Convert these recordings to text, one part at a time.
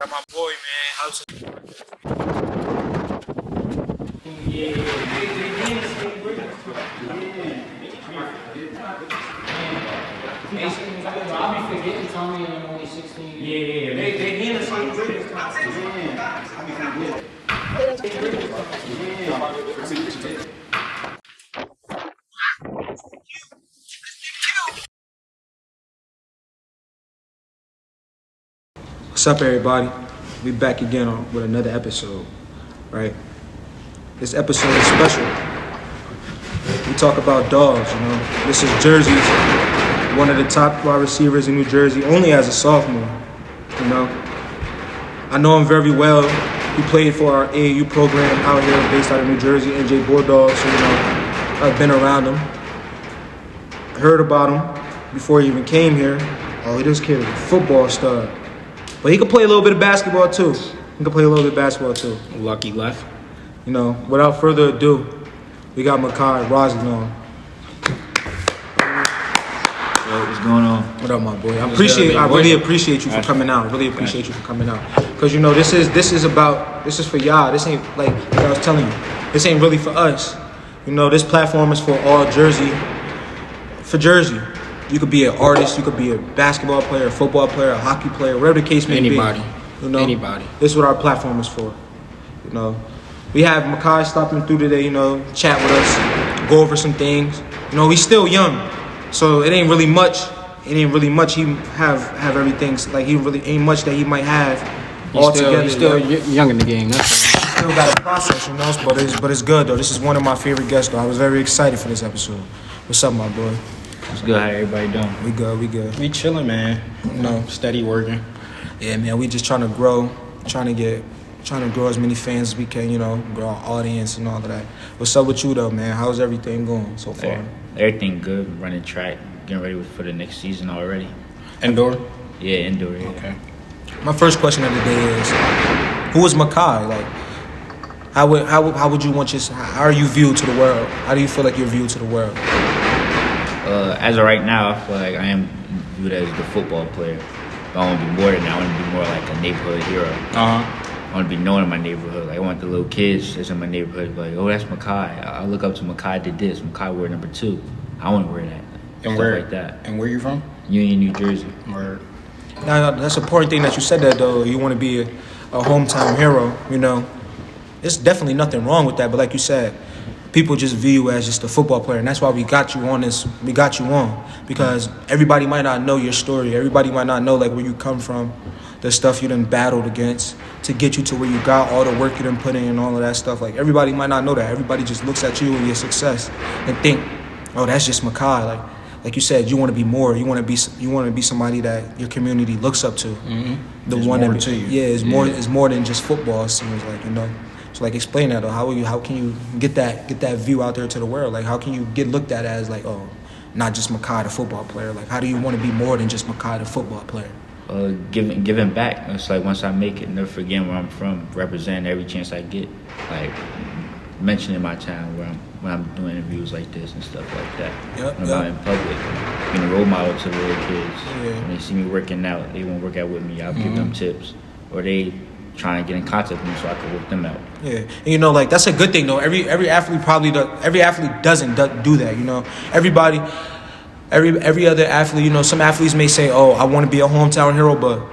got my boy, man. How's it? I'll be forgetting Tommy and I'm only 16. Yeah. They in the same grade. What's up, everybody? We back again with another episode, right? This episode is special. We talk about dogs, you know. This is Jersey's, one of the top wide receivers in New Jersey, only as a sophomore, you know. I know him very well. He played for our AAU program out here based out of New Jersey, NJ Bulldogs, so, you know, I've been around him. I heard about him before he even came here. Oh, this kid is a football star. But he can play a little bit of basketball too. Lucky left. You know, without further ado, we got Mehki Rossignol. What's going on? What up, my boy? I really appreciate you for coming out. Cause you know this is for y'all. This ain't like I was telling you. This ain't really for us. You know, this platform is for all Jersey. For Jersey. You could be an artist, you could be a basketball player, a football player, a hockey player, whatever the case may be. You know, Anybody. This is what our platform is for. You know, we have Mehki stopping through today. You know, chat with us, go over some things. You know, he's still young, so it ain't really much. He have everything. Like he really ain't much that he might have all together. He's still young in the game. That's all. Still got a process, you know. But it's good though. This is one of my favorite guests though. I was very excited for this episode. What's up, my boy? What's good? How everybody doing? We good. We chilling, man. You know, Steady working. Yeah, man. We just trying to grow, trying to grow as many fans as we can. You know, grow our audience and all of that. What's up with you though, man? How's everything going so far? Everything good. Running track, getting ready for the next season already. Indoor? Yeah, indoor. Yeah. Okay. My first question of the day is, who is Mehki? Like, how would you want how are you viewed to the world? How do you feel like you're viewed to the world? As of right now, I feel like I am viewed as the football player. But I want to be more than that. I want to be more like a neighborhood hero. I want to be known in my neighborhood. Like, I want the little kids that's in my neighborhood like, oh, that's Mehki. I look up to Mehki did this. Mehki wore number 2. I want to wear that. And Stuff where? Like that. And where you from? Union, New Jersey. Where? Now, that's an important thing that you said that though. You want to be a hometown hero. You know, there's definitely nothing wrong with that. But like you said, people just view you as just a football player, and that's why we got you on this. We got you on because everybody might not know your story. Everybody might not know like where you come from, the stuff you done battled against to get you to where you got, all the work you done put in, and all of that stuff. Like everybody might not know that. Everybody just looks at you and your success and think, oh, that's just Mehki. Like you said, you want to be more. You want to be somebody that your community looks up to. Mm-hmm. The There's one more that to you. Yeah, it's more. It's more than just football. It seems like, you know. So like explain that though. How can you get that view out there to the world? Like how can you get looked at as like, oh, not just Mehki the football player? Like how do you want to be more than just Mehki the football player? Giving back. It's like once I make it, never forgetting where I'm from, representing every chance I get. Like mentioning my town when I'm doing interviews like this and stuff like that. When I'm out in public, being a role model to the little kids. Yeah. When they see me working out, they won't work out with me. I'll give them tips, or they trying to get in contact with me so I can work them out. Yeah, and you know, like that's a good thing though. Every athlete doesn't do that. You know, every other athlete. You know, some athletes may say, "Oh, I want to be a hometown hero," but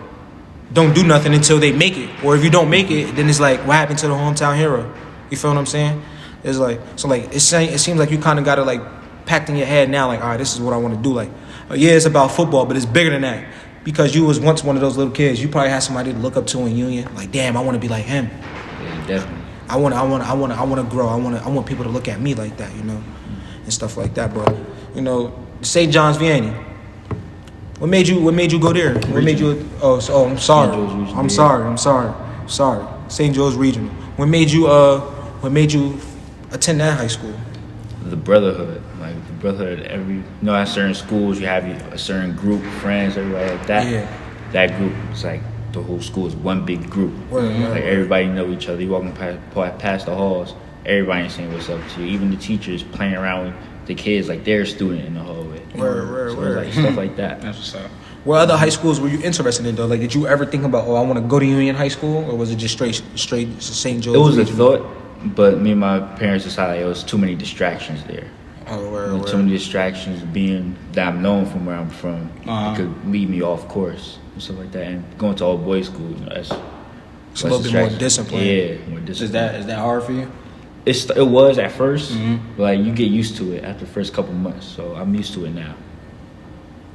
don't do nothing until they make it. Or if you don't make it, then it's like, what happened to the hometown hero? You feel what I'm saying? It's like it seems like you kind of got to like packed in your head now. Like, all right, this is what I want to do. Like, yeah, it's about football, but it's bigger than that. Because you was once one of those little kids, you probably had somebody to look up to in Union. Like, damn, I want to be like him. Yeah, definitely. I want to grow. I want people to look at me like that, you know, and stuff like that. But you know, St. John's Vianney. What made you go there? What made you? I'm sorry. I'm sorry. St. Joe's Regional. What made you attend that high school? The brotherhood. Like the brotherhood, at certain schools you have a certain group of friends, everybody like that. Yeah. That group is like the whole school is one big group. Like everybody know each other. You walking past the halls, everybody saying what's up to you. Even the teachers playing around with the kids like they're a student in the hallway. Word. Like stuff like that. That's what's up. What other high schools were you interested in though? Like, did you ever think about, I want to go to Union High School, or was it just straight St. Joe's? It was a Regional? thought, but me and my parents decided it was too many distractions there. Oh, word. Too many distractions being that I'm known from where I'm from. It could lead me off course and stuff like that. And going to all boys school, that's It's a little bit more discipline. Yeah, more discipline. Is that hard for you? It was at 1st, but like you get used to it after the first couple months. So I'm used to it now.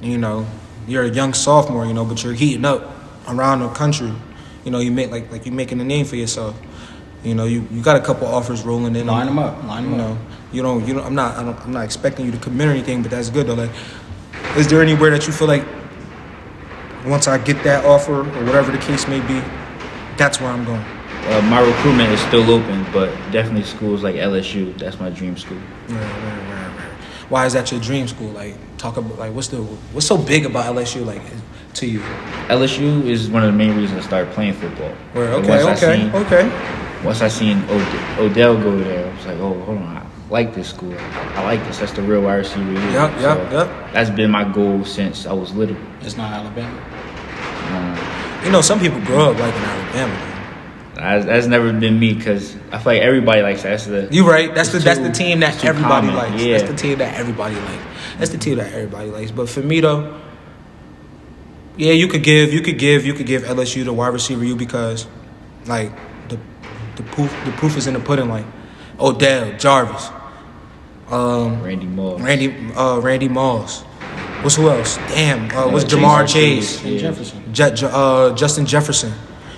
You know, you're a young sophomore, you know, but you're heating up around the country. You know, you make like you're making a name for yourself. You know, you got a couple offers rolling in. Line them up. You know, you don't. I'm not expecting you to commit or anything, but that's good though. Like, is there anywhere that you feel like once I get that offer or whatever the case may be, that's where I'm going? My recruitment is still open, but definitely schools like LSU. That's my dream school. Right. Why is that your dream school? Like, talk about like what's so big about LSU like to you? LSU is one of the main reasons I started playing football. Okay. Once I seen Odell go there, I was like, oh, hold on, I like this school. I like this. That's the real wide receiver. Yep. That's been my goal since I was little. It's not Alabama. You know, some people grow up liking Alabama. That's never been me because I feel like everybody likes that. You're right. That's the team that everybody common. likes. Yeah. That's the team that everybody likes. That's the team that everybody likes. But for me though, yeah, you could give LSU the wide receiver you because like the proof is in the pudding. Like Odell, Jarvis, Randy Moss. Randy Moss. What's who else? Damn, what's Jamar Chase? And Jefferson. Justin Jefferson.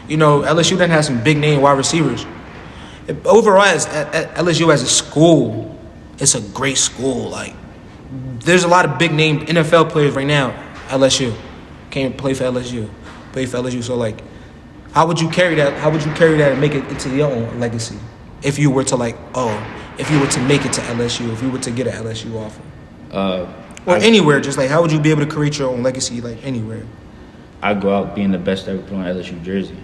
You know, LSU then has some big name wide receivers. Overall, as LSU as a school, it's a great school. Like, there's a lot of big name NFL players right now. LSU can't play for LSU, So like, how would you carry that? How would you carry that and make it into your own legacy? If you were to make it to LSU, if you were to get an LSU offer, or anywhere, just like how would you be able to create your own legacy like anywhere? I go out being the best ever put on LSU jersey.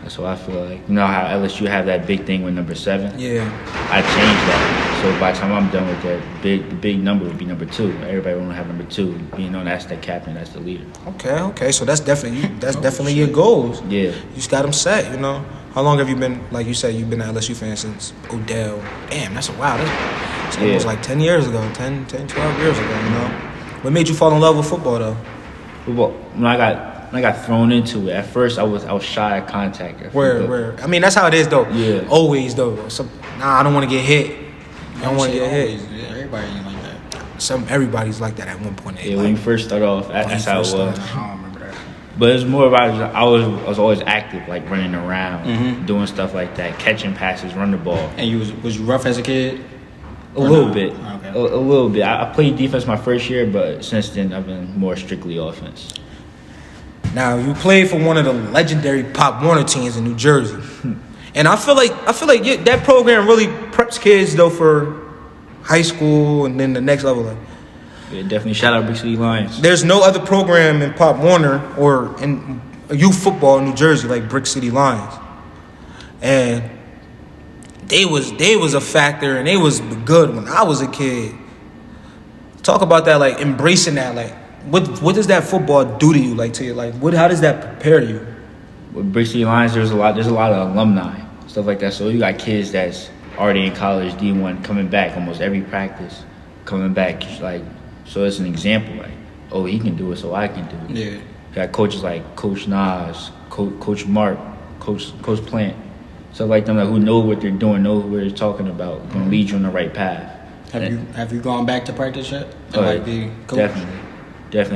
That's what I feel like. You know how LSU have that big thing with number 7? Yeah. I changed that. So by the time I'm done with that, the big number would be number 2. Everybody want to have number 2. Being known as the captain, that's the leader. Okay. So that's definitely your goals. Yeah. You just got them set, you know. How long have you been, like you said, you've been an LSU fan since Odell? Damn, that's almost like 10 years ago, 10, 12 years ago, you know. What made you fall in love with football, though? Football, when I got thrown into it, at first I was shy at contact. Where? I mean, that's how it is, though. Yeah. Always, though. I don't want to get hit. I don't want to get hit. Yeah, everybody ain't like that. Everybody's like that at one point. Yeah, when you first start off, that's how it was. I don't remember that. But it's more about I was always active, like running around, doing stuff like that, catching passes, running the ball. And was you rough as a kid? A little bit. Okay. A little bit. I played defense my first year, but since then I've been more strictly offense. Now, you played for one of the legendary Pop Warner teams in New Jersey. And I feel like that program really preps kids, though, for high school and then the next level. Like, Yeah, definitely. Shout out Brick City Lions. there's no other program in Pop Warner or in youth football in New Jersey like Brick City Lions. And they was a factor, and they was good when I was a kid. Talk about that, like embracing that, like what does that football do to you, like to you, like how does that prepare you? With Brick City Lions, there's a lot of alumni, stuff like that. So you got kids that's already in college, D1, coming back almost every practice, coming back like, so it's an example, like, oh, he can do it, so I can do it. Yeah. You got coaches like Coach Nas, Coach Mark, Coach Plant, stuff like them, like, who know what they're doing, know what they're talking about, going to lead you on the right path. Have you gone back to practice yet? Definitely.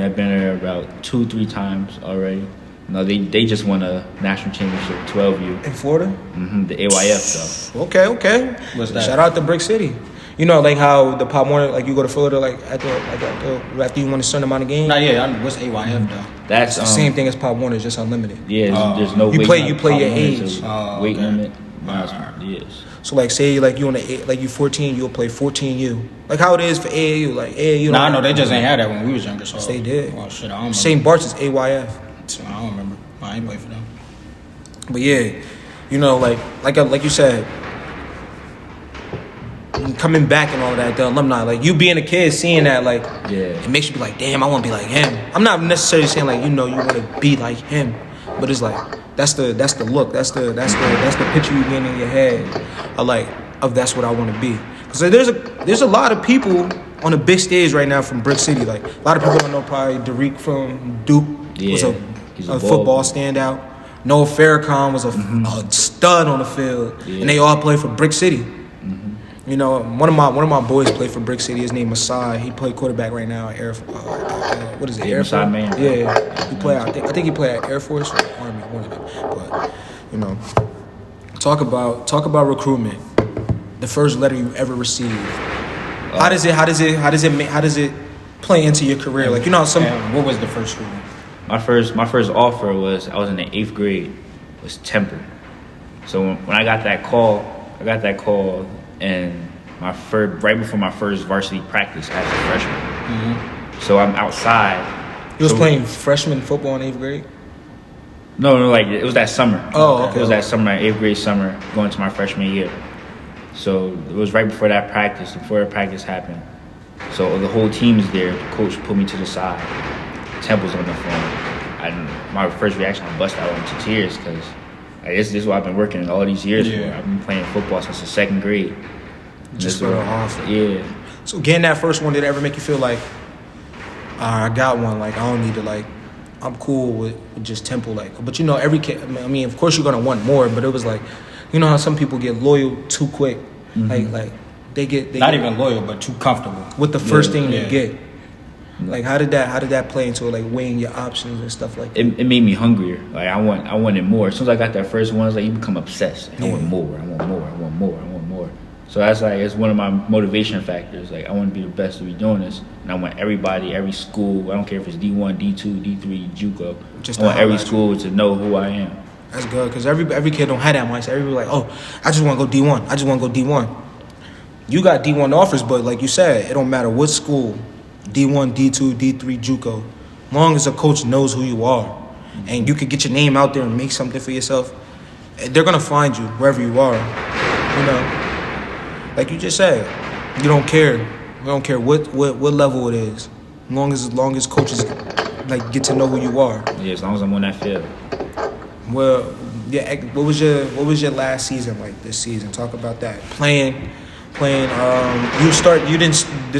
I've been there about 2-3 times already. No, they just won a national championship, 12U. In Florida? The AYF stuff. Okay. What's that? Shout out to Brick City. You know, like how the Pop Warner, like you go to Florida, like after you win a certain amount of games. Not yet. What's AYF though? That's It's the same thing as Pop Warner, it's just unlimited. Yeah, there's no You weight play limit. your Pop age. Warner's a Oh, weight okay. limit. Alright. Yes. So like say like you like you 14, you'll play 14U. Like how it is for AAU. Like AAU. Nah, I know they just ain't had that when we was younger. So Yes, they did. Oh shit, I don't remember. St. Bart's is AYF. So I don't remember. I ain't play for them. But yeah, you know, like you said, coming back and all that, the alumni, like you being a kid, seeing that, like Yeah. it makes you be like, damn, I want to be like him. I'm not necessarily saying like, you know, you want to be like him, but it's like that's the look, that's the picture you get in your head of that's what I want to be. Because there's a lot of people on the big stage right now from Brick City. Like a lot of people don't know probably Derek from Duke was a football standout. Noah Farrakhan was a stud on the field, and they all play for Brick City. You know, one of my boys played for Brick City. His name is Masai. He played quarterback right now at Air Force. Air Force? Man. Yeah. He played. I think he played at Air Force or Army, one of them. But you know, talk about recruitment. The first letter you ever received. How does it play into your career? Like, you know, what was the first school? My first offer was, I was in the 8th grade, was Temple. So when I got that call, and right before my first varsity practice as a freshman. Mm-hmm. So I'm outside. You was playing freshman football in 8th grade? No, like it was that summer. Oh, okay. It was that summer, 8th grade summer, going to my freshman year. So it was right before that practice, before the practice happened. So the whole team's there. The coach put me to the side. Temple's on the phone. My first reaction, I bust out into tears because this is what I've been working all these years for. I've been playing football since the 2nd grade. Just for the offer. Yeah. So getting that first one, did it ever make you feel like, I got one, like I don't need to, like, I'm cool with just Temple, like, but you know, every kid, I mean, of course you're gonna want more, but it was like, you know how some people get loyal too quick, like they get Even loyal, but too comfortable with the first thing they get. Like how did that play into it, like weighing your options and stuff like that? It made me hungrier. Like I wanted more. As soon as I got that first one, I was like, you become obsessed. Like, I want more. So that's like, it's one of my motivation factors. Like I want to be the best to be doing this, and I want everybody, every school, I don't care if it's D1, D2, D3, JUCO. I want every school to know who I am. That's good, because every kid don't have that mindset. Everybody like, oh, I just want to go D1. I just want to go D1. You got D1 offers, but like you said, it don't matter what school, D1, D2, D3, JUCO. As long as a coach knows who you are, and you can get your name out there and make something for yourself, they're gonna find you wherever you are. You know, like you just said, you don't care. We don't care what level it is, as long as coaches like get to know who you are. Yeah, as long as I'm on that field. Well, yeah. What was your last season like? This season, talk about that. Playing. This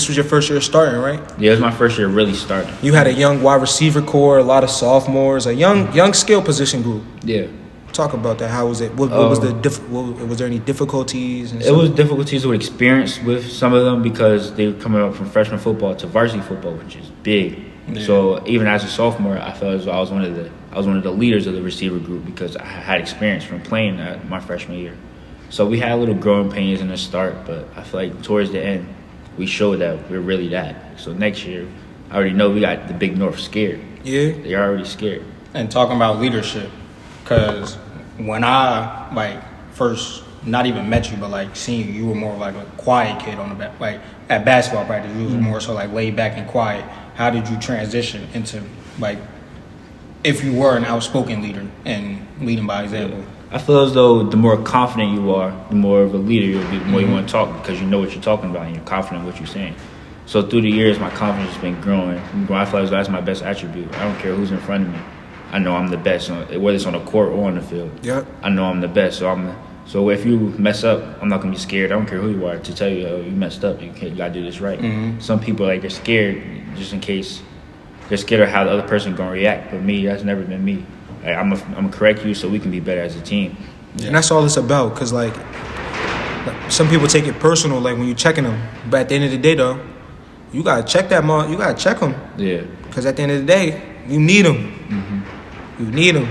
was your first year starting, right? Yeah, it was my first year really starting. You had a young wide receiver core, a lot of sophomores, a young skill position group. Yeah. Talk about that. How was it? What was was there any difficulties? It was difficulties with experience with some of them because they were coming up from freshman football to varsity football, which is big. Yeah. So even as a sophomore, I felt as though I was one of the leaders of the receiver group because I had experience from playing at my freshman year. So we had little growing pains in the start, but I feel like towards the end, we showed that we're really that. So next year, I already know we got the Big North scared. Yeah, they're already scared. And talking about leadership, because when I first not even met you, but like seeing you, you were more like a quiet kid on the back. Like at basketball practice, you was more so like laid back and quiet. How did you transition into like if you were an outspoken leader and leading by example? Yeah. I feel as though the more confident you are, the more of a leader you'll be, the more you want to talk because you know what you're talking about and you're confident in what you're saying. So through the years, my confidence has been growing. I feel as though that's my best attribute. I don't care who's in front of me. I know I'm the best, whether it's on the court or on the field. Yep. I know I'm the best. So if you mess up, I'm not gonna be scared. I don't care who you are to tell you, oh, you messed up. You gotta do this right. Mm-hmm. Some people they're scared just in case they're scared of how the other person gonna react. But me, that's never been me. Like, I'm gonna correct you so we can be better as a team. Yeah. And that's all it's about. Cause like some people take it personal, like when you're checking them. But at the end of the day, though, you gotta check that man. You gotta check them. Yeah. Cause at the end of the day, you need them. Mm-hmm. You need them.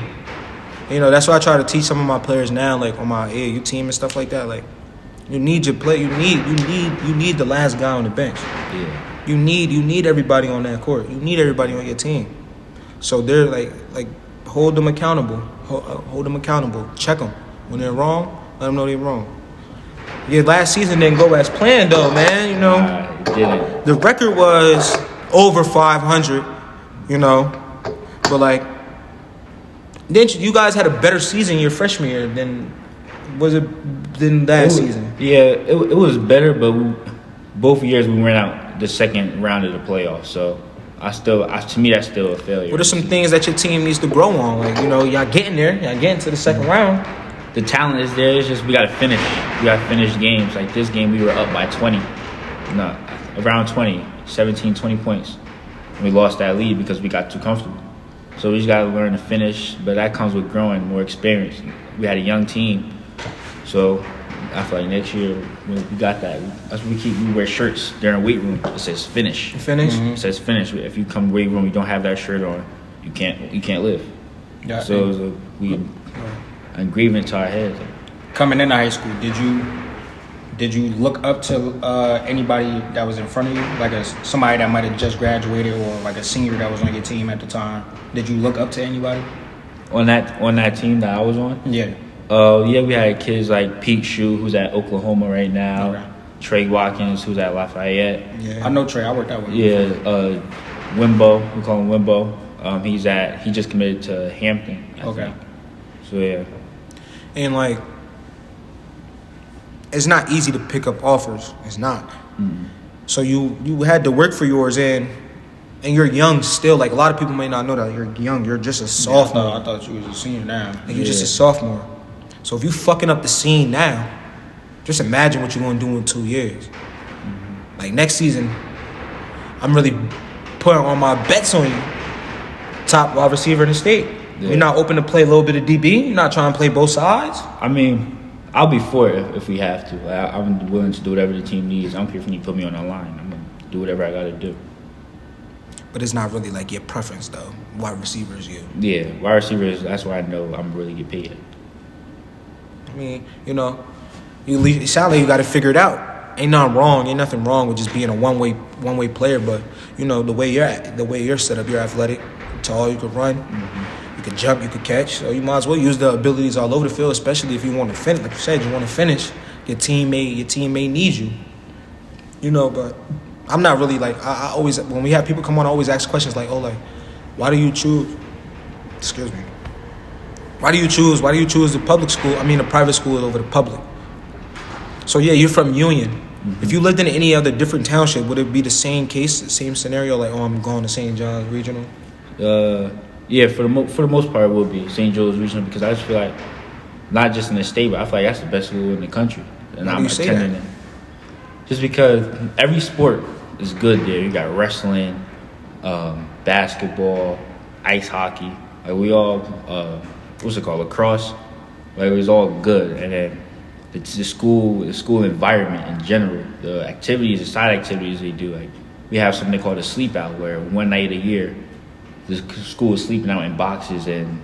You know, that's why I try to teach some of my players now, like on my AAU team and stuff like that. Like, you need your play. You need the last guy on the bench. Yeah. You need everybody on that court. You need everybody on your team. So they're like hold them accountable. Hold them accountable. Check them when they're wrong. Let them know they're wrong. Yeah, last season didn't go as planned though, man. You know, it didn't. The record was over 500. You know, but like. Then you guys had a better season your freshman year than that season. Yeah, it was better, but both years we went out the second round of the playoffs. So To me, that's still a failure. What are some things that your team needs to grow on? Like, y'all getting there. Y'all getting to the second round. The talent is there. It's just we got to finish. We got to finish games. Like this game, we were up by 20. No, around 20, 17, 20 points. And we lost that lead because we got too comfortable. So we just got to learn to finish. But that comes with growing, more experience. We had a young team. So I feel like next year we got that. That's what we wear shirts during weight room. It says finish. Finish. It says finish. If you come weight room, you don't have that shirt on, you can't live. Yeah. So we engrave into our heads. Coming into high school, did you look up to anybody that was in front of you, like somebody that might have just graduated or like a senior that was on your team at the time? Did you look up to anybody On that team that I was on? Yeah. We had kids like Pete Shue, who's at Oklahoma right now. Okay. Trey Watkins, who's at Lafayette. Yeah, I know Trey. I worked out with him. Yeah, Wimbo, we call him Wimbo. He just committed to Hampton. I think. So yeah. And like, it's not easy to pick up offers. It's not. Mm-hmm. So you had to work for yours, and you're young still. Like a lot of people may not know that you're young. You're just a sophomore. I thought you was a senior now. Like you're just a sophomore. So if you fucking up the scene now, just imagine what you're gonna do in 2 years. Mm-hmm. Like next season, I'm really putting all my bets on you. Top wide receiver in the state. Yeah. You're not open to play a little bit of DB. You're not trying to play both sides. I mean, I'll be for it if we have to. I'm willing to do whatever the team needs. I don't care if you need to put me on the line. I'm gonna do whatever I gotta do. But it's not really like your preference though. Wide receiver is you. Yeah, wide receivers. That's where I know I'm really get paid. I mean, it sound like you got to figure it out. Ain't nothing wrong with just being a one way player. But the way you're set up, you're athletic, tall, you can run, you can jump, you can catch. So you might as well use the abilities all over the field, especially if you want to finish. Like you said, you want to finish. Your team may need you. But I'm not really like I always when we have people come on, I always ask questions like, why do you choose? Excuse me. Why do you choose the public school? I mean, the private school over the public. So yeah, you're from Union. Mm-hmm. If you lived in any other different township, would it be the same case, the same scenario? Like, I'm going to St. John's Regional. Yeah, for the most part, it will be St. Joe's Regional because I just feel like not just in the state, but I feel like that's the best school in the country, and I'm attending it. Just because every sport is good there. You got wrestling, basketball, ice hockey. Like we all. What's it called? Lacrosse. Like it was all good, and then the school environment in general, the activities, the side activities they do. Like we have something called a sleep out, where one night a year, the school is sleeping out in boxes and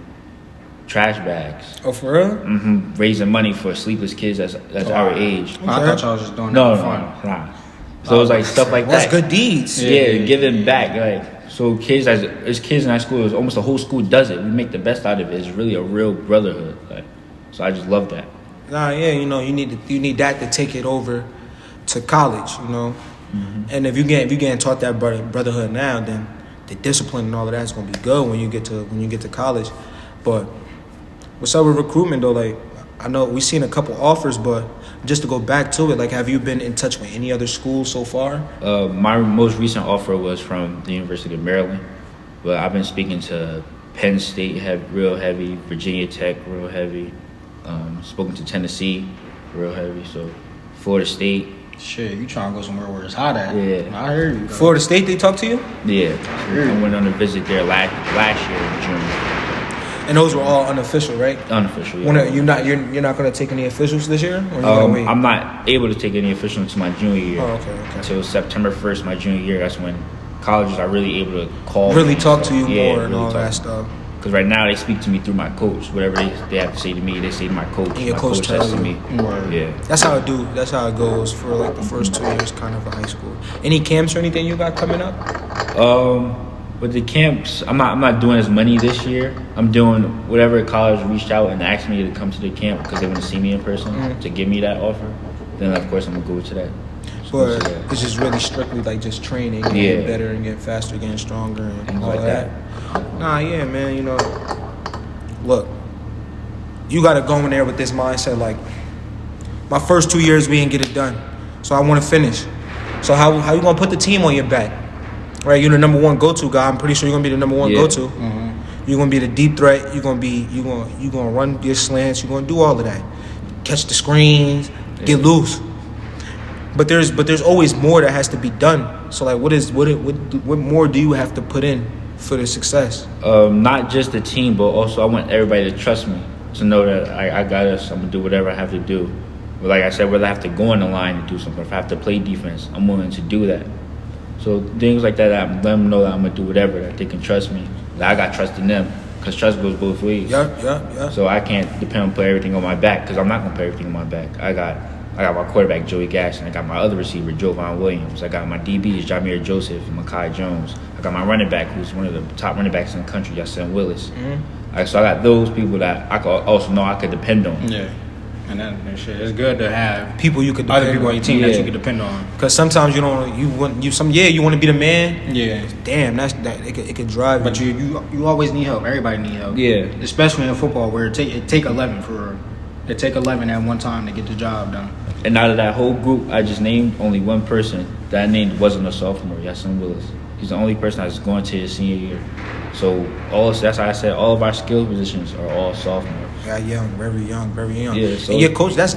trash bags. Oh, for real? Mm-hmm. Raising money for sleepless kids that's our age. Okay. I thought y'all was just doing that No. So it was like stuff like that's that. That's good deeds. Yeah, giving back. Like so, kids in our school, almost the whole school does it. We make the best out of it. It's really a real brotherhood. Like, so I just love that. Nah, yeah, you need that to take it over to college. Mm-hmm. And if you getting taught that brotherhood now, then the discipline and all of that is gonna be good when you get to college. But what's up with recruitment though? Like, I know we've seen a couple offers, but just to go back to it, like, have you been in touch with any other schools so far? My most recent offer was from the University of Maryland, but I've been speaking to Penn State, real heavy, Virginia Tech, real heavy, spoken to Tennessee, real heavy, so Florida State. Shit, you trying to go somewhere where it's hot at? Yeah. I heard you. Florida State, they talk to you? Yeah, I went on a visit there last year in June. And those were all unofficial, right? Unofficial. Yeah. You're not going to take any officials this year? Or you gonna wait? I'm not able to take any official until my junior year. Oh, okay. Until September 1st, my junior year. That's when colleges are really able to call. Really me, talk to you more and really all that stuff. Because right now they speak to me through my coach. Whatever they have to say to me, they say to my coach. And your my coach tells says to you. me. Yeah. That's how it goes for like the first 2 years, kind of, of high school. Any camps or anything you got coming up? With the camps, I'm not doing as many this year. I'm doing whatever college reached out and asked me to come to the camp because they want to see me in person to give me that offer. Then of course I'm gonna go to that. But it's just really strictly like just training, getting better and getting faster, getting stronger, and things all like that. Nah, yeah, man. Look, you gotta go in there with this mindset. Like, my first 2 years we didn't get it done, so I want to finish. So how you gonna put the team on your back? right? You're the number one go-to guy. I'm pretty sure you're gonna be the number one go-to. Mm-hmm. You're gonna be the deep threat. You're gonna run your slants. You're gonna do all of that. Catch the screens, get loose. But there's always more that has to be done. So like, what more do you have to put in for the success? Not just the team, but also I want everybody to trust me, to know that I got us. I'm gonna do whatever I have to do. But like I said, whether I have to go on the line and do something, if I have to play defense, I'm willing to do that. So things like that, let them know that I'm gonna do whatever, that they can trust me. That I got trust in them, because trust goes both ways. Yeah. So I can't depend on putting everything on my back, because I'm not gonna put everything on my back. I got my quarterback Joey Gaston. I got my other receiver Jovan Williams. I got my DBs Jameer Joseph and Makai Jones. I got my running back, who's one of the top running backs in the country, Yasin Willis. Mm-hmm. So I got those people that I could also know I could depend on. Yeah. And that shit, it's good to have People you could other depend people on on. your team that you can depend on. Because sometimes you want to be the man. Yeah. Damn, it could drive But you always need help. Everybody need help. Yeah. Especially in football, where it take 11 for real. It take 11 at one time to get the job done. And out of that whole group, I just named only one person that I named wasn't a sophomore, Yasin Willis. He's the only person that's going to his senior year. So that's why I said all of our skill positions are all sophomores. Yeah, very young. Yeah, so and your coach, that's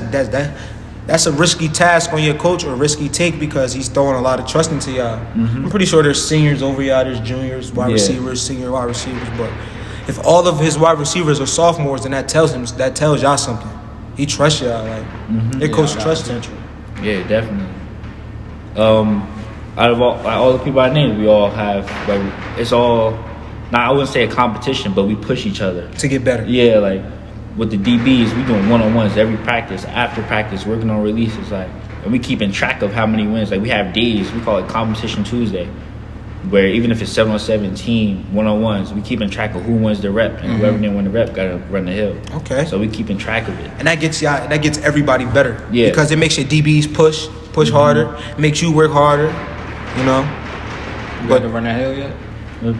a risky task on your coach, or a risky take, because he's throwing a lot of trust into y'all. Mm-hmm. I'm pretty sure there's seniors over y'all, there's juniors, wide receivers, senior wide receivers. But if all of his wide receivers are sophomores, then that tells y'all something. He trusts y'all. Like their coach trusts him. Yeah, definitely. Out of all the people I named, we all have it's all. Now I wouldn't say a competition, but we push each other To get better. Yeah, like with the DBs, we doing one-on-ones every practice, after practice, working on releases, and we keeping track of how many wins. Like we have days, we call it Competition Tuesday, where even if it's 7-on-7 team one-on-ones, we keeping track of who wins the rep, and whoever didn't win the rep got to run the hill. Okay. So we keeping track of it, And that gets everybody better. Yeah. Because it makes your DBs push harder, makes you work harder. You know. You got to run that hill yet?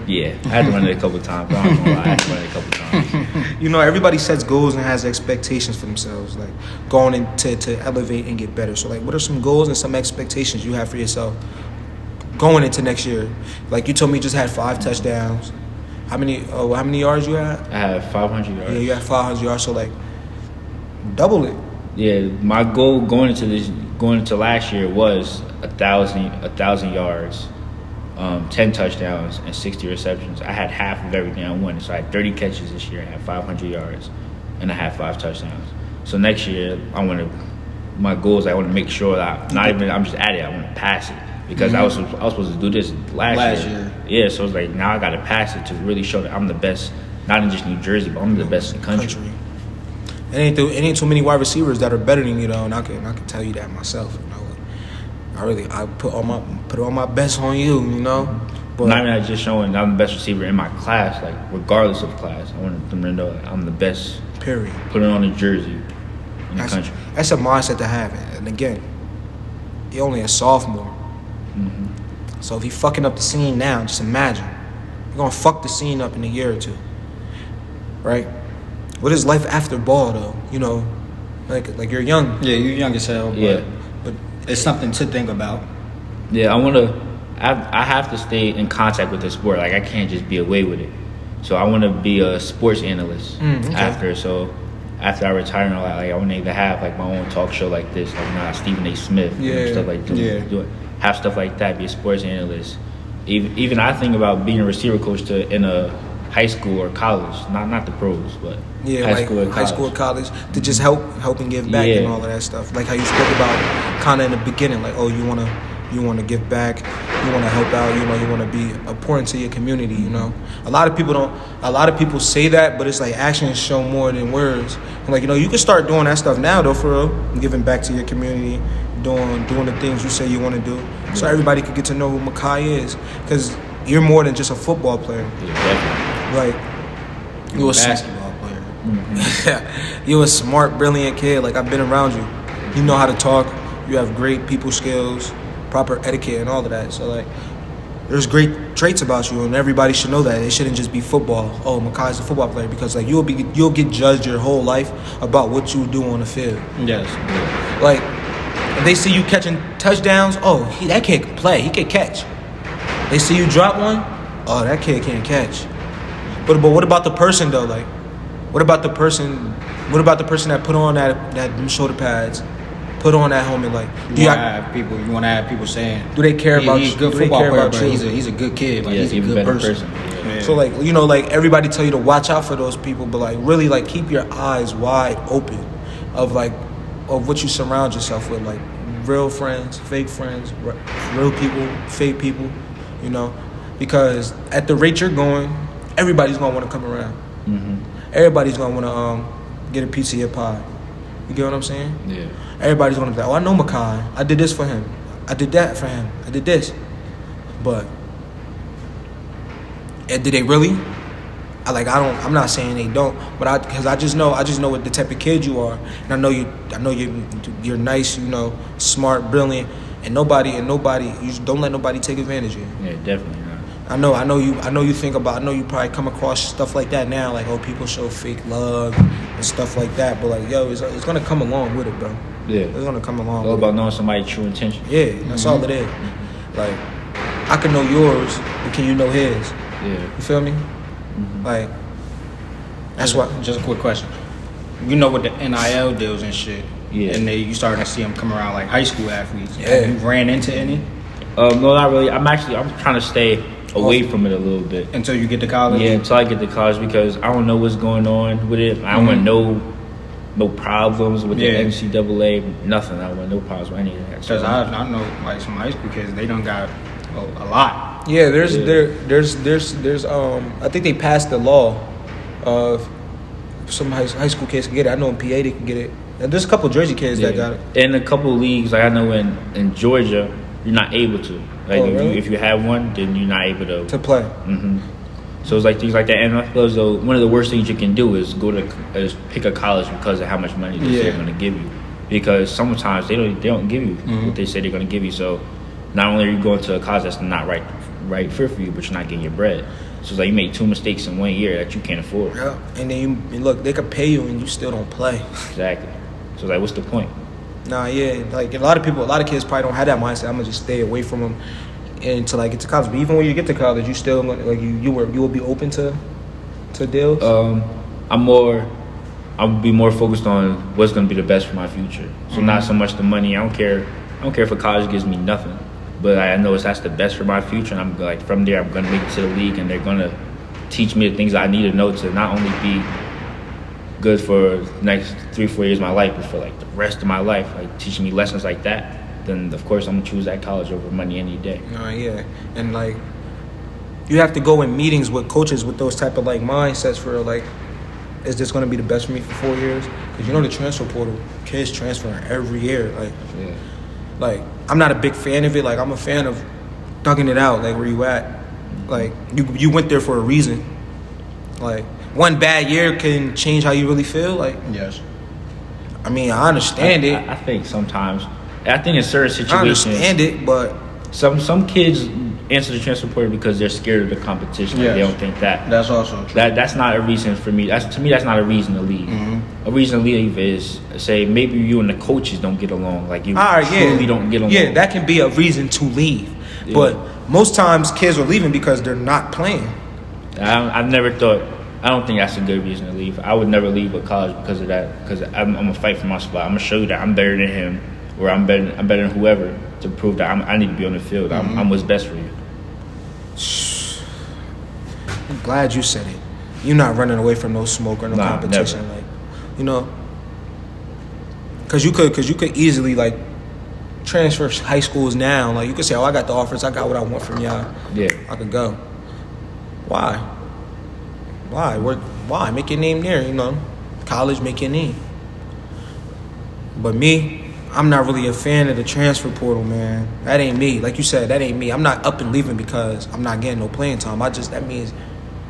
Yeah, I had to run it a couple of times. I don't know why. I had to run it a couple of times. You know, everybody sets goals and has expectations for themselves, like going in to elevate and get better. So, like, what are some goals and some expectations you have for yourself going into next year? Like, you told me you just had 5 touchdowns. How many yards you had? I have 500 yards. Yeah, you had 500 yards. So, like, double it. Yeah, my goal going into last year was 1,000 yards. 10 touchdowns and 60 receptions. I had half of everything I wanted. So I had 30 catches this year. I had 500 yards, and I had 5 touchdowns. So next year, my goal is I want to make sure that I'm just at it. I want to pass it, because I was supposed to do this last year. Yeah, so it's like now I got to pass it to really show that I'm the best, not in just New Jersey, but I'm the best in the country. It ain't too many wide receivers that are better than you, though, and I can tell you that myself. You know, I put all my best on you, you know. But not even just showing I'm the best receiver in my class, like regardless of class. I want them to know that I'm the best. Period. Put it on a jersey in the country. That's a mindset to have, and again, you're only a sophomore. Mm-hmm. So if you're fucking up the scene now, just imagine you're gonna fuck the scene up in a year or two, right? What is life after ball, though? You know, like you're young. Yeah, you're young as hell. But it's something to think about. Yeah, I have to stay in contact with the sport. Like, I can't just be away with it. So I want to be a sports analyst after. So after I retire and all that, like, I want to have like my own talk show like this, like Stephen A. Smith, stuff like that. Yeah. Have stuff like that. Be a sports analyst. Even I think about being a receiver coach in a high school or college, not the pros, but high school or college, to just help and give back and all of that stuff. Like how you spoke about kind of in the beginning, like, oh, you want to give back, you want to help out, you know, you want to be important to your community. You know, a lot of people say that, but it's like actions show more than words. And like, you know, you can start doing that stuff now, though, for real, giving back to your community, doing the things you say you want to do, so everybody could get to know who Mehki is, because you're more than just a football player. Yeah, definitely. Like, you a basketball player. Mm-hmm. You a smart, brilliant kid. Like, I've been around you. You know how to talk. You have great people skills, proper etiquette, and all of that. So, like, there's great traits about you, and everybody should know that. It shouldn't just be football. Oh, Mehki's a football player, because like you'll get judged your whole life about what you do on the field. Yes. Like, if they see you catching touchdowns, oh, that kid can play. He can catch. They see you drop one, oh, that kid can't catch. But what about the person though? Like, what about the person that put on that them shoulder pads, put on that helmet? Like, You want to have people saying, do they care about he's you? a good Do they football care player, about but you? he's a good kid. Like, Yeah, he's a even good better person. person. Yeah. So like, you know, like everybody tell you to watch out for those people, but like really like keep your eyes wide open of what you surround yourself with, like real friends, fake friends, real people, fake people, you know, because at the rate you're going, everybody's gonna want to come around. Mm-hmm. Everybody's gonna want to get a piece of your pie. You get what I'm saying? Yeah. Everybody's gonna be like, oh, I know Makai. I did this for him. I did that for him. I did this. But did they really? I'm not saying they don't, but because I just know what the type of kid you are, and I know you're nice, you know, smart, brilliant, and nobody, you just don't let nobody take advantage of you. Yeah, definitely not. I know you probably come across stuff like that now, like, oh, people show fake love and stuff like that, but like, yo, it's gonna come along with it, bro. Yeah. It's gonna come along. All with about it. knowing somebody's true intention. Yeah, that's all it is. Like, I can know yours, but can you know his? Yeah. You feel me? Like, that's why. Just a quick question. You know, with the NIL deals and shit, Yeah. and you starting to see them come around like high school athletes. Yeah. Have you ran into any No, not really. I'm trying to stay away from it a little bit. until you get to college? Yeah, until I get to college, because I don't know what's going on with it. I don't want no problems with the NCAA, nothing. I don't want no problems with any of that. Because I know like some high school kids, they done got a lot. Yeah, there's I think they passed the law of some high school kids can get it. I know in PA they can get it. And there's a couple Jersey kids that got it. In a couple of leagues, like I know in Georgia, you're not able to. Like really? if you have one, then you're not able To play. So it's like things like that. And I feel as though one of the worst things you can do is pick a college because of how much money they say they're going to give you. Because sometimes they don't give you what they say they're going to give you. So not only are you going to a college that's not right fit for you, but you're not getting your bread. So it's like you make 2 mistakes in 1 year that you can't afford. Yeah, and then look, they could pay you and you still don't play. Exactly. So it's like, what's the point? Nah, yeah, like a lot of kids probably don't have that mindset. I'm gonna just stay away from them until I get to college. But even when you get to college, you still like you will be open to deals. I'll be more focused on what's gonna be the best for my future. So not so much the money. I don't care if a college gives me nothing, but I know that's the best for my future. And I'm like, from there, I'm gonna make it to the league, and they're gonna teach me the things I need to know to not only be good for the next 3-4 years of my life, but for like the rest of my life, like teaching me lessons like that. Then of course I'm gonna choose that college over money any day. Yeah, and like you have to go in meetings with coaches with those type of like mindsets for like, is this gonna be the best for me for 4 years? Because you know the transfer portal, kids transferring every year. Like I'm not a big fan of it. Like I'm a fan of thugging it out. Like where you at? Like you went there for a reason. Like one bad year can change how you really feel. Like Yes. I mean I understand it. I think sometimes. I think in certain situations, I understand it, but some kids answer the transfer portal because they're scared of the competition. Like, Yes. they don't think that. That's also true. That's not a reason for me. To me, that's not a reason to leave. A reason to leave is, say, maybe you and the coaches don't get along. Like you truly don't get along. Yeah, that can be a reason to leave. Yeah. But most times kids are leaving because they're not playing. I don't think that's a good reason to leave. I would never leave a college because of that. Because I'm gonna fight for my spot. I'm gonna show you that I'm better than him, or I'm better than whoever, to prove that I need to be on the field. I'm what's best for you. I'm glad you said it. You're not running away from no smoke or no competition. Never. Like, you know, because you could easily like transfer high schools now. Like you could say, oh, I got the offers. I got what I want from y'all. Yeah. I could go. Why? Why? Make your name there, you know. College, make your name. But me, I'm not really a fan of the transfer portal, man. That ain't me. Like you said, that ain't me. I'm not up and leaving because I'm not getting no playing time. That means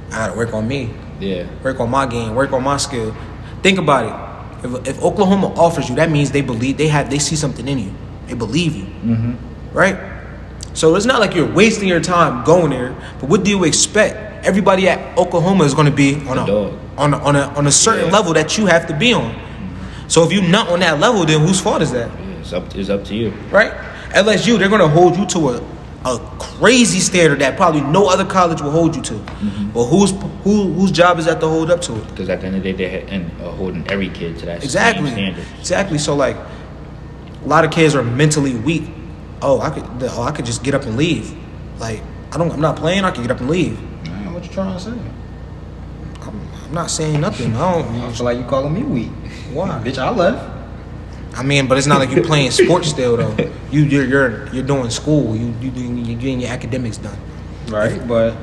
I gotta work on me. Yeah. Work on my game, work on my skill. Think about it. If Oklahoma offers you, that means they believe they see something in you. They believe you. Right? So it's not like you're wasting your time going there, but what do you expect? Everybody at Oklahoma is going to be on a certain level that you have to be on. So if you're not on that level, then whose fault is that? It's up to you. Right? LSU, they're going to hold you to a crazy standard that probably no other college will hold you to. But whose job is that to hold up to it? Because at the end of the day, they're holding every kid to that Exactly. same standard. Exactly. So like, a lot of kids are mentally weak. I could just get up and leave. Like, I'm not playing. I can get up and leave. Man, what you trying to say? I'm not saying nothing. I feel like you calling me weak. Why? Bitch, I left. I mean, but it's not like you're playing sports still though. You're doing school. You're getting your academics done. Right, but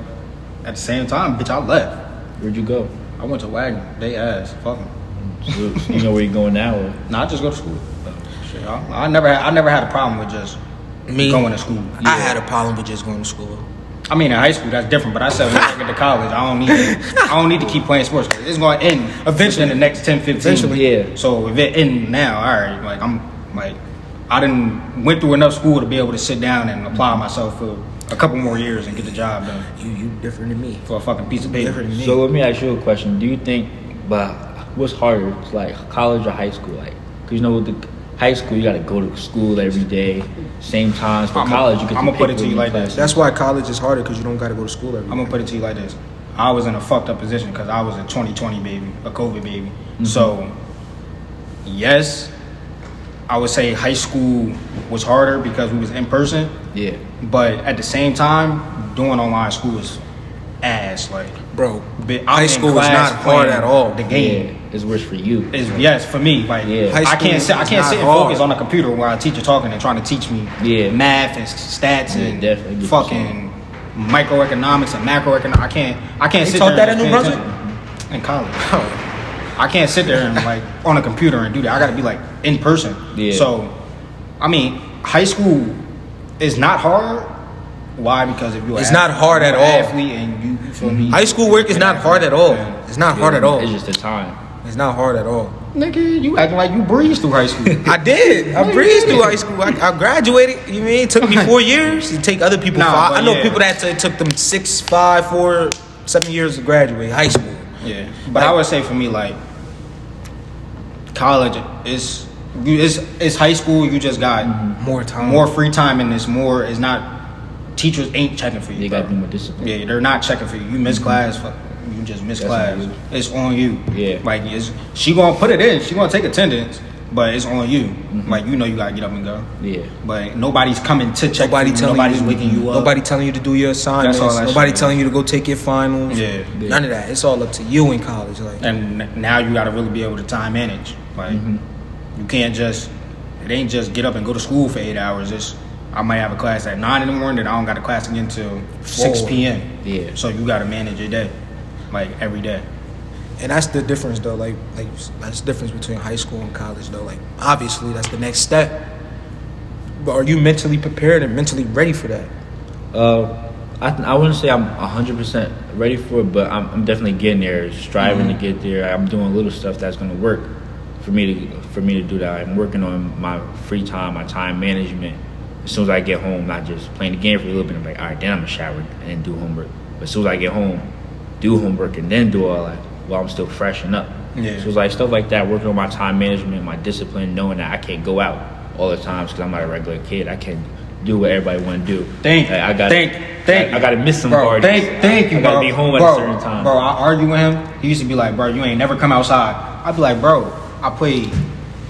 at the same time, bitch, I left. Where'd you go? I went to Wagner. They ass. Fuck 'em. So, you know where you're going now? Or? Nah, I just go to school. Shit, I never had a problem with just going to school. I had a problem with just going to school. I mean, in high school, that's different. But I said when I get to college, I don't need to keep playing sports. It's going to end eventually in the next 10, 15. Eventually, yeah. So if it end now, all right. Like I done went through enough school to be able to sit down and apply myself for a couple more years and get the job done You different than me. for a fucking piece of paper. Different than me. So let me ask you a question. Do you think, what's harder, like college or high school? Like, cause you know with the high school you gotta go to school every day, same times. For college, you get. I'm gonna put it to you like this. That's why college is harder because you don't got to go to school every day. I'm gonna put it to you like this. I was in a fucked up position because I was a 2020 baby, a COVID baby. So, yes, I would say high school was harder because we was in person. Yeah. But at the same time, doing online school is ass. Like, Bro, I'm high in school is class not hard playing at all. The game It's worse for you. is yes for me. Like, Yeah. High I school can't sit. I is can't not sit and hard. focus on a computer while a teacher talking and trying to teach me math and stats and definitely. fucking microeconomics and macroeconomics. I can't They sit taught there that and in New just pay Brunswick? attention. In college. I can't sit there and like on a computer and do that. I got to be like in person. Yeah. So, I mean, high school is not hard. Why? Because if you're It's not hard at all. athlete and you feel me. High school work is not hard at all. It's not hard at all. It's just the time. It's not hard at all. Nigga, you acting like you breezed through high school. I did. I breezed through high school. I graduated. You mean it took me 4 years? It take other people Nah, 5. but I know yeah. people that it took them 6, 5, 4, 7 years to graduate high school. Yeah, but I would say for me, like, college is high school. You just got More time. more free time, and it's not. Teachers ain't checking for you. They bro. got to be more disciplined. Yeah, they're not checking for you. You miss class, you just miss That's class. on you. It's on you. Yeah. Like she gonna put it in. She gonna take attendance, but it's on you. Like you know you gotta get up and go. Yeah. But nobody's coming to check. Nobody you. telling Nobody's you. waking you up. Nobody telling you to do your assignments. That's all that Nobody shit telling you to go take your finals. Yeah. None of that. It's all up to you in college. Like And now you gotta really be able to time manage. Like you can't just. It ain't just get up and go to school for 8 hours. I might have a class at 9 in the morning, then I don't got a class again until 6 p.m. Yeah. So you got to manage your day, like every day. And that's the difference though. Like that's the difference between high school and college though. Like obviously that's the next step. But are you mentally prepared and mentally ready for that? I wouldn't say I'm 100% ready for it, but I'm definitely getting there, striving to get there. I'm doing little stuff that's going to work for me to do that. I'm working on my free time, my time management. As soon as I get home, not just playing the game for a little bit. I'm like, all right, then I'm gonna shower and do homework. But as soon as I get home, do homework and then do all that while I'm still freshening up. Yeah. So it's like stuff like that, working on my time management, my discipline, knowing that I can't go out all the time because I'm not a regular kid. I can't do what everybody want to do. Thank I gotta miss some bro, parties. Thank you, I bro. gotta be home at bro, a certain time. Bro, I argue with him. He used to be like, bro, you ain't never come outside. I'd be like, bro, I played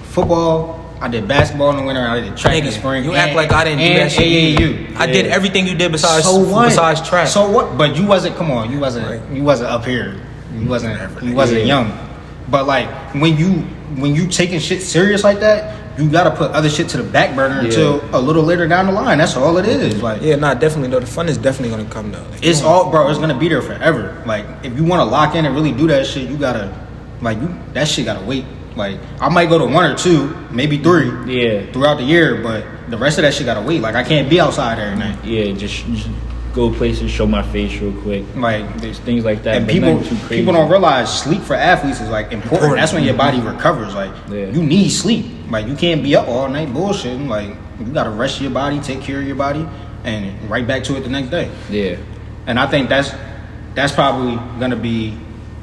football. I did basketball in the winter. I did track in the spring. You act like I didn't do that shit. AAU. I did everything you did besides track. So what? But you wasn't. Come on, you wasn't up here. You wasn't young. But like when you taking shit serious like that, you gotta put other shit to the back burner until a little later down the line. That's all it is. Like definitely though. The fun is definitely gonna come though. Like, it's all, bro. It's gonna be there forever. Like if you want to lock in and really do that shit, you gotta that shit gotta wait. Like I might go to 1 or 2, maybe 3, throughout the year, but the rest of that shit gotta wait. Like I can't be outside every night. Yeah, just go places, show my face real quick. Like there's things like that. And but people nothing too crazy. don't realize sleep for athletes is like important. That's when your body recovers. Like you need sleep. Like you can't be up all night bullshitting. Like you gotta rest your body, take care of your body, and right back to it the next day. Yeah. And I think that's probably gonna be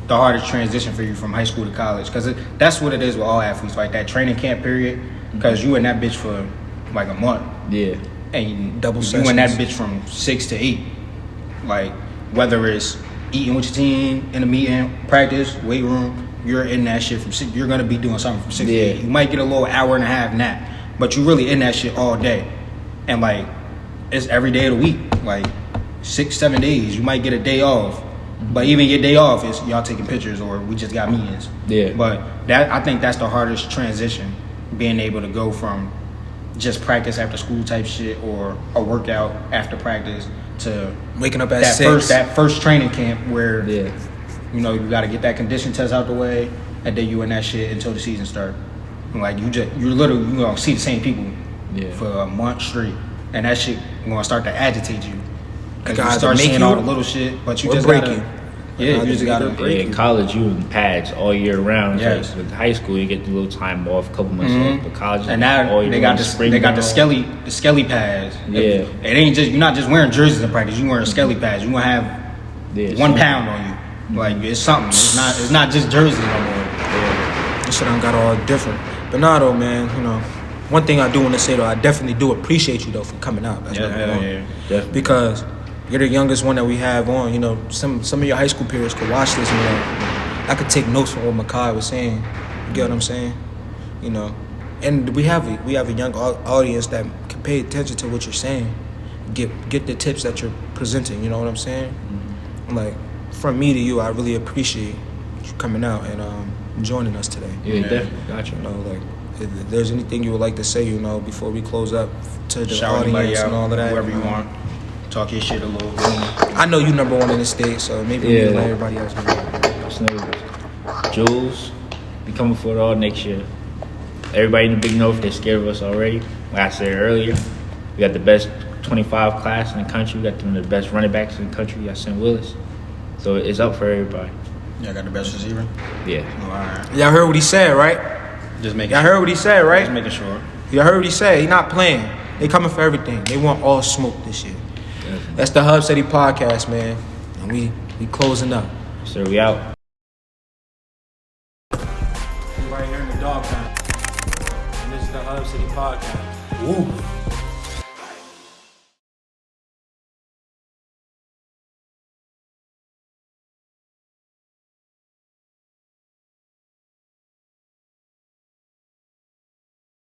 the hardest transition for you from high school to college, because that's what it is with all athletes, like that training camp period, because you in that bitch for like a month. Yeah. and Double you in that sessions. bitch from 6 to 8. Like whether it's eating with your team in a meeting, practice, weight room, you're in that shit from 6. You're gonna be doing something from 6 to 8. You might get a little hour and a half nap, but you really in that shit all day. And like it's every day of the week, like 6-7 days. You might get a day off, but even your day off is y'all taking pictures or we just got meetings. Yeah. But that I think that's the hardest transition, being able to go from just practice after school type shit or a workout after practice to Waking up at that 6. that first training camp where Yeah. you know you got to get that condition test out the way, and then you in that shit until the season start. And like you literally you gonna see the same people for a month straight, and that shit gonna start to agitate you. Cause Like, you either start make seeing you all the little shit, but you or just break gotta. you. Yeah, you just gotta. Either break Yeah, in college, you in pads all year round. Yes. Like, with high school, you get a little time off, a couple months off. But college, And now all year they got round, the spring they got the round. skelly pads. Yeah. It ain't just you're not just wearing jerseys in practice. You wearing skelly pads. You gonna have Yeah, 1 so- pound on you. Like it's something. It's not just jerseys no more. This shit done got all different. But nah, though, man, you know, one thing I do want to say, though, I definitely do appreciate you, though, for coming out. That's number one. Definitely. Because you're the youngest one that we have on. You know, some of your high school peers could watch this and be like, I could take notes from what Makai was saying. You get what I'm saying? You know, and we have a young audience that can pay attention to what you're saying. Get the tips that you're presenting. You know what I'm saying? Mm-hmm. Like, from me to you, I really appreciate you coming out and joining us today. Yeah, definitely. Gotcha. You know, like, if there's anything you would like to say, you know, before we close up to the Shout anybody audience out, and all of that. whoever you want. Talk your shit a little bit. I know you number one in the state, so maybe we Yeah. need to let everybody else know. Snow. Jules, we coming for it all next year. Everybody in the Big North, they're scared of us already. Like I said earlier, we got the best 25 class in the country. We got one of the best running backs in the country. We got St. Willis. So it's up for everybody. Y'all got the best receiver? Yeah. Oh, all right. Y'all heard what he said, right? Just making Y'all heard what he said, Just right? making sure. Y'all heard what he said. He not playing. They coming for everything. They want all smoke this year. Definitely. That's the HubCity podcast, man. And we closing up. So we out. Right here in the dog pound. And this is the HubCity podcast. Woo.